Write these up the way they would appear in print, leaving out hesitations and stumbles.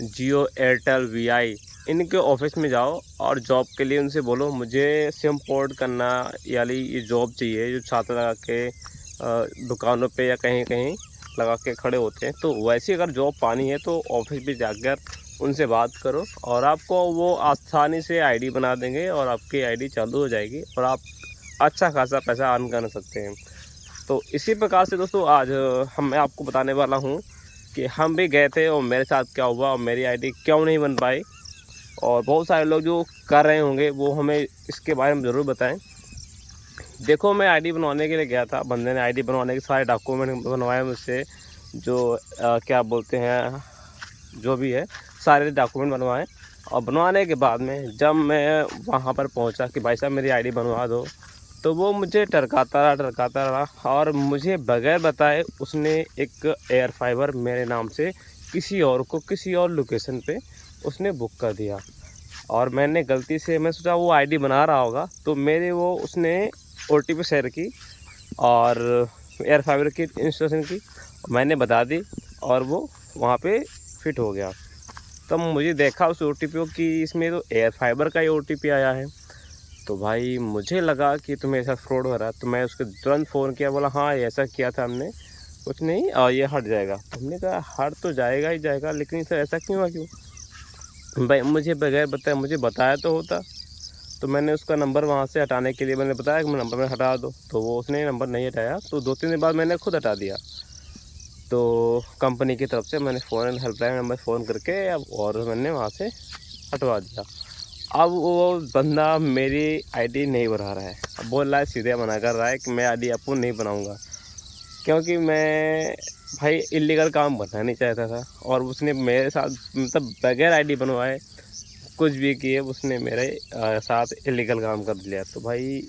जियो, Airtel, VI, इनके office में जाओ और जॉब के लिए उनसे बोलो मुझे सिम पोर्ट करना यानी ये जॉब चाहिए, जो छात्र लगा के दुकानों पे या कहीं कहीं लगा के खड़े होते हैं। तो वैसी अगर जॉब पानी है तो ऑफिस में जाकर उनसे बात करो और आपको वो आसानी से आईडी बना देंगे और आपकी आईडी चालू हो जाएगी और आप अच्छा खासा पैसा अर्न कर सकते हैं। तो इसी प्रकार से दोस्तों आज मैं आपको बताने वाला हूँ कि हम भी गए थे और मेरे साथ क्या हुआ और मेरी आईडी क्यों नहीं बन पाई, और बहुत सारे लोग जो कर रहे होंगे वो हमें इसके बारे में ज़रूर बताएं। देखो, मैं आईडी बनवाने के लिए गया था, बंदे ने आईडी बनवाने के सारे डॉक्यूमेंट बनवाए मुझसे, जो क्या बोलते हैं, जो भी है सारे डॉक्यूमेंट बनवाए। और बनवाने के बाद में जब मैं वहाँ पर पहुँचा कि भाई साहब मेरी आईडी बनवा दो, तो वो मुझे टरकाता रहा और मुझे बगैर बताए उसने एक एयर फाइबर मेरे नाम से किसी और को किसी और लोकेशन पे उसने बुक कर दिया। और मैंने गलती से, मैं सोचा वो आईडी बना रहा होगा, तो मेरे वो उसने ओटीपी शेयर की और एयर फाइबर की इंस्टॉलेशन की मैंने बता दी और वो वहाँ पे फिट हो गया। तब मुझे देखा उस ओटीपी को कि इसमें तो एयर फाइबर का ही ओटीपी आया है। तो भाई मुझे लगा कि तुम्हें ऐसा फ्रॉड हो रहा है, तो मैं उसको तुरंत फ़ोन किया, बोला हाँ ये ऐसा किया था हमने, कुछ नहीं और ये हट जाएगा। तो हमने कहा हट तो जाएगा ही जाएगा, लेकिन सर ऐसा क्यों हुआ, क्यों भाई मुझे बगैर बताए, मुझे बताया तो होता। तो मैंने उसका नंबर वहाँ से हटाने के लिए मैंने बताया कि मैं नंबर में हटा दो, तो वो उसने नंबर नहीं हटाया। तो 2-3 दिन बाद मैंने खुद हटा दिया। तो कंपनी की तरफ से मैंने फ़ोन हेल्पलाइन नंबर फ़ोन करके अब और मैंने वहाँ से हटवा दिया। अब वो बंदा मेरी आईडी नहीं बना रहा है, अब बोल रहा है, सीधे मना कर रहा है कि मैं आईडी आपको नहीं बनाऊंगा, क्योंकि मैं भाई इलीगल काम करना नहीं चाहता था और उसने मेरे साथ मतलब बगैर आईडी बनवाए कुछ भी किए उसने मेरे साथ इलीगल काम कर दिया। तो भाई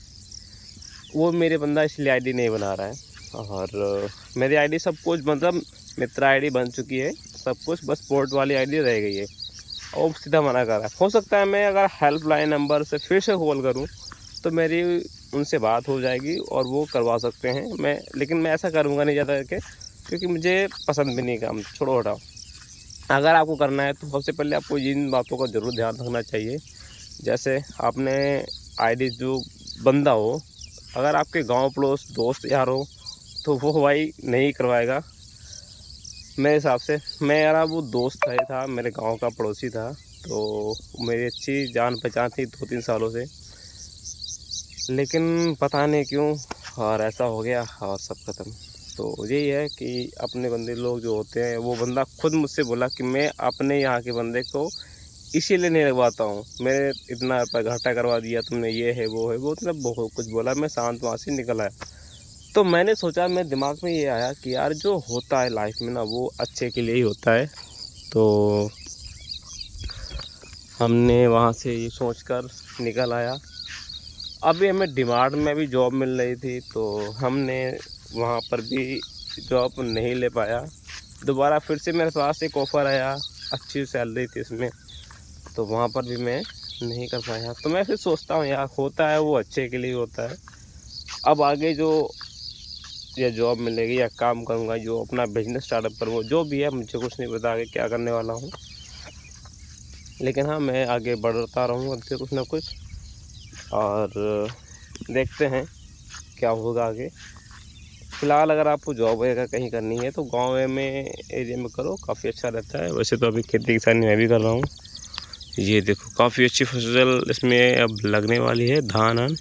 वो मेरे बंदा इसलिए आईडी नहीं बना रहा है और मेरी आईडी सब कुछ मतलब मित्र आईडी बन चुकी है सब कुछ, बस पोर्ट वाली आईडी रह गई है और सीधा मना कर रहा है। हो सकता है मैं अगर हेल्पलाइन नंबर से फिर से कॉल करूं तो मेरी उनसे बात हो जाएगी और वो करवा सकते हैं मैं, लेकिन मैं ऐसा करूंगा नहीं ज़्यादा करके, क्योंकि मुझे पसंद भी नहीं काम। छोड़ो हटाओ, अगर आपको करना है तो सबसे पहले आपको इन बातों का ज़रूर ध्यान रखना चाहिए। जैसे आपने आईडी जो बंदा हो, अगर आपके गांव पड़ोस दोस्त यार हो तो वो भाई नहीं करवाएगा मेरे हिसाब से। मेरा वो दोस्त है था, मेरे गांव का पड़ोसी था, तो मेरी अच्छी जान पहचान थी 2-3 सालों से, लेकिन पता नहीं क्यों और ऐसा हो गया और सब खत्म। तो यही है कि अपने बंदे लोग जो होते हैं, वो बंदा खुद मुझसे बोला कि मैं अपने यहाँ के बंदे को इसीलिए नहीं लगवाता हूँ, मेरे इतना रुपया घाटा करवा दिया तुमने, ये है वो है, वो मतलब बहुत कुछ बोला। मैं शांत वहाँ से निकल आया। तो मैंने सोचा, मेरे दिमाग में ये आया कि यार जो होता है लाइफ में ना वो अच्छे के लिए ही होता है। तो हमने वहाँ से ये सोचकर निकल आया। अभी हमें डिमांड में भी जॉब मिल रही थी, तो हमने वहाँ पर भी जॉब नहीं ले पाया। दोबारा फिर से मेरे पास एक ऑफ़र आया, अच्छी सैलरी थी इसमें, तो वहाँ पर भी मैं नहीं कर पाया। तो मैं फिर सोचता हूँ यार, होता है वो अच्छे के लिए होता है। अब आगे जो या जॉब मिलेगी या काम करूँगा, जो अपना बिजनेस स्टार्टअप करूँगा, जो भी है मुझे कुछ नहीं पता आगे क्या करने वाला हूँ, लेकिन हाँ मैं आगे बढ़ता रहूँगा इससे कुछ ना कुछ और देखते हैं क्या होगा आगे। फ़िलहाल अगर आपको जॉब वगैरह कहीं करनी है तो गाँव में एरिया में करो, काफ़ी अच्छा रहता है। वैसे तो अभी खेती किसानी मैं भी कर रहा हूँ। ये देखो काफ़ी अच्छी फसल इसमें अब लगने वाली है। धान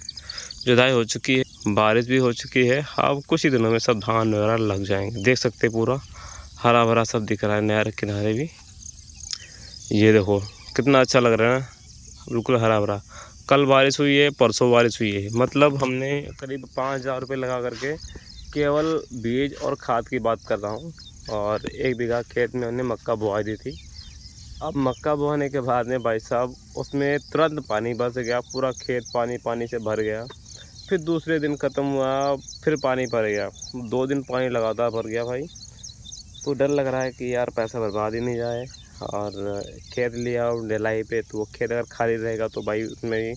जुताई हो चुकी है, बारिश भी हो चुकी है। अब कुछ ही दिनों में सब धान वगैरह लग जाएंगे। देख सकते हैं पूरा हरा भरा सब दिख रहा है, नहर के किनारे भी। ये देखो कितना अच्छा लग रहा है ना, बिल्कुल हरा भरा। कल बारिश हुई है, परसों बारिश हुई है, मतलब हमने करीब 5,000 रुपये लगा करके केवल बीज और खाद की बात कर रहा हूँ। और 1 बीघा खेत में हमने मक्का बुआ दी थी। अब मक्का बोने के बाद में भाई साहब उसमें तुरंत पानी बरस गया, पूरा खेत पानी पानी से भर गया। फिर दूसरे दिन ख़त्म हुआ, फिर पानी भर गया, 2 दिन पानी लगातार भर गया भाई। तो डर लग रहा है कि यार पैसा बर्बाद ही नहीं जाए। और खेत लिया ढलाई पे, तो वो खेत अगर खाली रहेगा तो भाई उसमें ही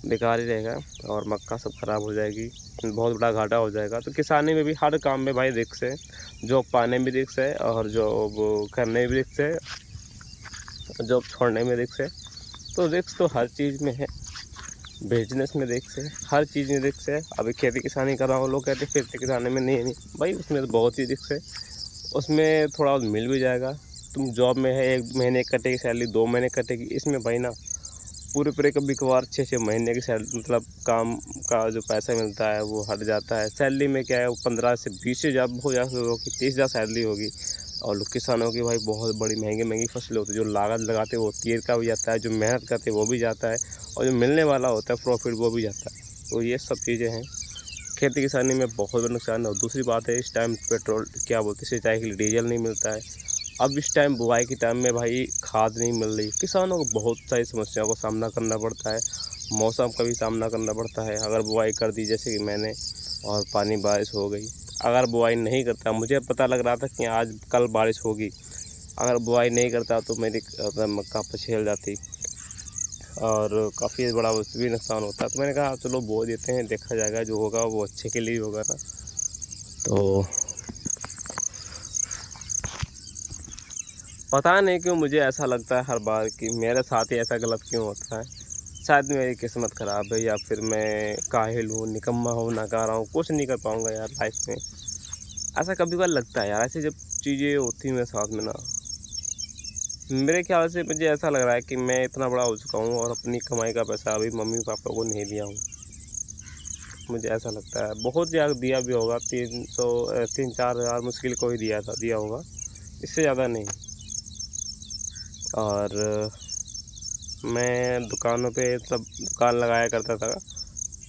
बेकार ही रहेगा और मक्का सब ख़राब हो जाएगी, बहुत बड़ा घाटा हो जाएगा। तो किसानी में भी हर काम में भाई रिस्क है, जॉब पाने में भी रिस्क है और जॉब करने में भी रिस्क है। जॉब छोड़ने में रिस्क है। तो रिस्क तो हर चीज़ में है, बिजनेस में रिस्क है, हर चीज़ में रिस्क है। अभी खेती किसानी कर रहा हूँ, लोग कहते हैं खेती किसानी में नहीं भाई, उसमें तो बहुत ही रिस्क है। उसमें थोड़ा बहुत मिल भी जाएगा। तुम जॉब में है, 1 महीने कटेगी सैलरी, 2 महीने कटेगी, इसमें भाई ना पूरे कभी-कभार 6-6 महीने की मतलब काम का जो पैसा मिलता है वो हट जाता है। सैलरी में क्या है, वो 15 से 20 से ज़्यादा हो जाती होगी, 30,000 सैलरी होगी। और लोग किसानों की भाई बहुत बड़ी महँगी-महँगी फसलें होती है, जो लागत लगाते हैं वो तीर का भी जाता है, जो मेहनत करते हैं वो भी जाता है, और जो मिलने वाला होता है प्रॉफ़िट वो भी जाता है। तो ये सब चीज़ें हैं। खेती किसानी में बहुत बड़ा नुकसान है। और दूसरी बात है, इस टाइम पेट्रोल क्या बोलते हैं, सिंचाई के लिए डीजल नहीं मिलता है। अब इस टाइम बुआई के टाइम में भाई खाद नहीं मिल रही, किसानों को बहुत सारी समस्याओं का सामना करना पड़ता है, मौसम का भी सामना करना पड़ता है। अगर बुआई कर दी जैसे कि मैंने, और पानी बारिश हो गई, अगर बुआई नहीं करता, मुझे पता लग रहा था कि आज कल बारिश होगी, अगर बुआई नहीं करता तो मेरी मक्का पछेल जाती और काफ़ी बड़ा उस भी नुकसान होता। तो मैंने कहा चलो बो देते हैं, देखा जाएगा, जो होगा वो अच्छे के लिए होगा ना। तो पता नहीं क्यों मुझे ऐसा लगता है हर बार कि मेरे साथ ही ऐसा गलत क्यों होता है। शायद मेरी किस्मत ख़राब है, या फिर मैं काहिल हूँ, निकम्मा हूँ, नाकारा हूँ, कुछ नहीं कर पाऊँगा यार लाइफ में। ऐसा कभी-कभार लगता है यार, ऐसे जब चीज़ें होती हैं मेरे साथ में ना, मेरे ख़्याल से मुझे ऐसा लग रहा है कि मैं इतना बड़ा हो चुका हूँ और अपनी कमाई का पैसा अभी मम्मी-पापा को नहीं दिया हूँ। मुझे ऐसा लगता है बहुत ज़्यादा दिया भी होगा, 3-4 हज़ार मुश्किल को ही दिया होगा, इससे ज़्यादा नहीं। और मैं दुकानों पे मतलब दुकान लगाया करता था,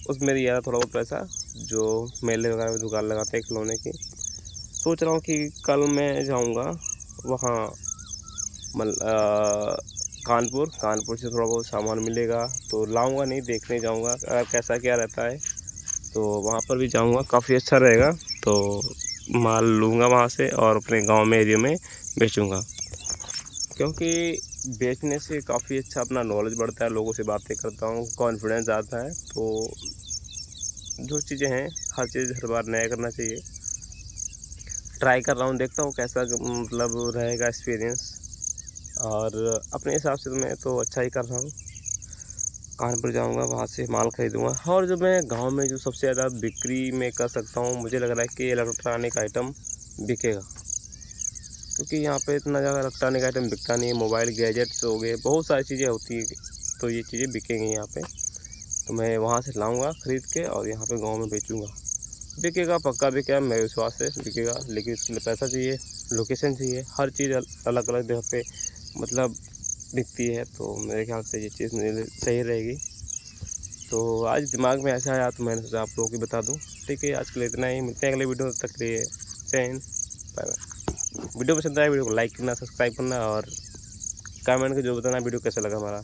उसमें दिया था थोड़ा बहुत पैसा, जो मेले वगैरह में दुकान लगाते हैं खिलौने की। सोच रहा हूँ कि कल मैं जाऊँगा वहाँ, कानपुर से थोड़ा बहुत सामान मिलेगा तो लाऊँगा, नहीं देखने जाऊँगा अगर कैसा क्या रहता है, तो वहाँ पर भी जाऊँगा, काफ़ी अच्छा रहेगा। तो माल लूँगा वहाँ से और अपने गाँव में एरिया में बेचूँगा, क्योंकि बेचने से काफ़ी अच्छा अपना नॉलेज बढ़ता है, लोगों से बातें करता हूँ, कॉन्फिडेंस आता है। तो जो चीज़ें हैं, हर चीज़ हर बार नया करना चाहिए। ट्राई कर रहा हूँ, देखता हूँ कैसा मतलब रहेगा एक्सपीरियंस। और अपने हिसाब से तो मैं तो अच्छा ही कर रहा हूँ। कानपुर जाऊँगा, वहाँ से माल खरीदूँगा। और जो मैं गाँव में जो सबसे ज़्यादा बिक्री में कर सकता हूँ, मुझे लग रहा है कि इलेक्ट्रॉनिक आइटम बिकेगा, क्योंकि यहाँ पे इतना ज़्यादा इलेक्ट्रॉनिक आइटम बिकता नहीं है। मोबाइल गैजेट्स हो गए, बहुत सारी चीज़ें होती हैं, तो ये चीज़ें बिकेंगी यहाँ पे। तो मैं वहाँ से लाऊँगा खरीद के और यहाँ पे गाँव में बेचूँगा। बिकेगा, पक्का बिकेगा, मेरे विश्वास से बिकेगा, लेकिन इसके लिए पैसा चाहिए, लोकेशन चाहिए, हर चीज़ अलग-अलग जगह पे मतलब दिखती है। तो मेरे ख्याल से ये चीज़ मेरे लिए सही रहेगी। तो आज दिमाग में ऐसा आया तो मैंने सोचा आप लोगों को बता दूँ। ठीक है, आज के लिए इतना ही, मिलते हैं अगले वीडियो तक के लिए। जय हिंद, बाय बाय। वीडियो पसंद आया वीडियो को लाइक करना, सब्सक्राइब करना और कमेंट के जो बताना वीडियो कैसा लगा हमारा।